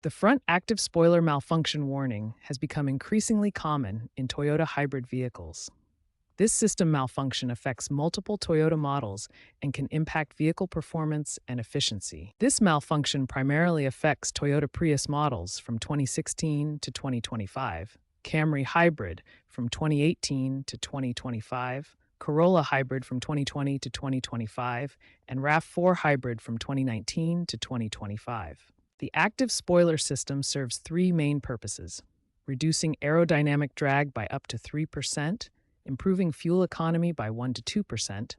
The front active spoiler malfunction warning has become increasingly common in Toyota hybrid vehicles. This system malfunction affects multiple Toyota models and can impact vehicle performance and efficiency. This malfunction primarily affects Toyota Prius models from 2016 to 2025, Camry Hybrid from 2018 to 2025, Corolla Hybrid from 2020 to 2025, and RAV4 Hybrid from 2019 to 2025. The active spoiler system serves three main purposes: reducing aerodynamic drag by up to 3%, improving fuel economy by 1 to 2%,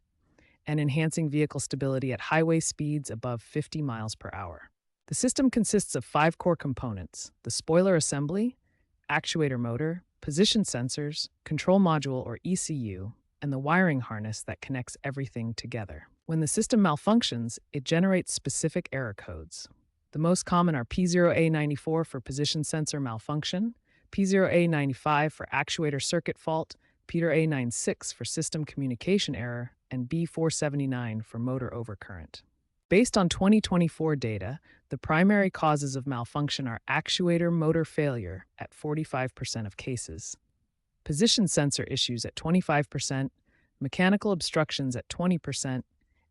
and enhancing vehicle stability at highway speeds above 50 miles per hour. The system consists of 5 core components: the spoiler assembly, actuator motor, position sensors, control module or ECU, and the wiring harness that connects everything together. When the system malfunctions, it generates specific error codes. The most common are P0A94 for position sensor malfunction, P0A95 for actuator circuit fault, P0A96 for system communication error, and B479 for motor overcurrent. Based on 2024 data, the primary causes of malfunction are actuator motor failure at 45% of cases, position sensor issues at 25%, mechanical obstructions at 20%,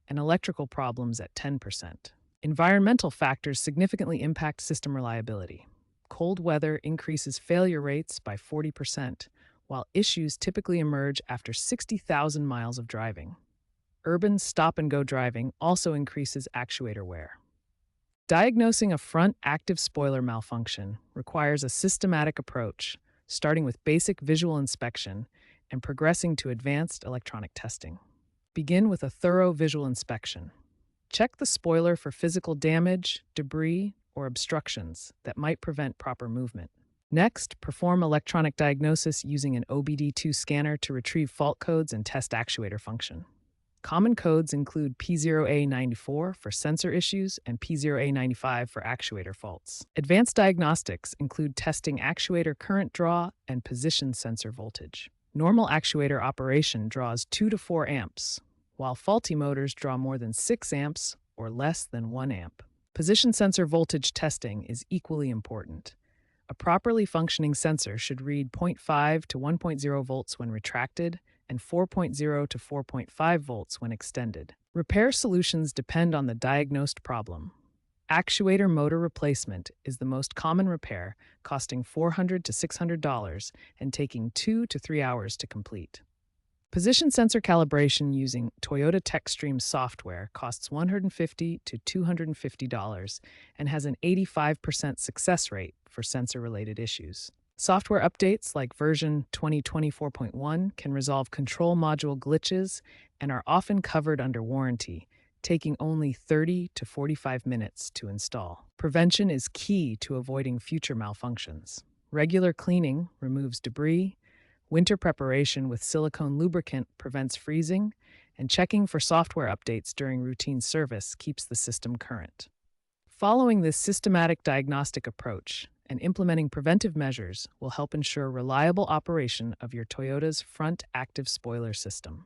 and electrical problems at 10%. Environmental factors significantly impact system reliability. Cold weather increases failure rates by 40%, while issues typically emerge after 60,000 miles of driving. Urban stop-and-go driving also increases actuator wear. Diagnosing a front active spoiler malfunction requires a systematic approach, starting with basic visual inspection and progressing to advanced electronic testing. Begin with a thorough visual inspection. Check the spoiler for physical damage, debris, or obstructions that might prevent proper movement. Next, perform electronic diagnosis using an OBD2 scanner to retrieve fault codes and test actuator function. Common codes include P0A94 for sensor issues and P0A95 for actuator faults. Advanced diagnostics include testing actuator current draw and position sensor voltage. Normal actuator operation draws 2 to 4 amps, while faulty motors draw more than 6 amps or less than 1 amp. Position sensor voltage testing is equally important. A properly functioning sensor should read 0.5 to 1.0 volts when retracted and 4.0 to 4.5 volts when extended. Repair solutions depend on the diagnosed problem. Actuator motor replacement is the most common repair, costing $400 to $600 and taking 2 to 3 hours to complete. Position sensor calibration using Toyota TechStream software costs $150 to $250 and has an 85% success rate for sensor-related issues. Software updates like version 2024.1 can resolve control module glitches and are often covered under warranty, taking only 30 to 45 minutes to install. Prevention is key to avoiding future malfunctions. Regular cleaning removes debris, winter preparation with silicone lubricant prevents freezing, and checking for software updates during routine service keeps the system current. Following this systematic diagnostic approach and implementing preventive measures will help ensure reliable operation of your Toyota's front active spoiler system.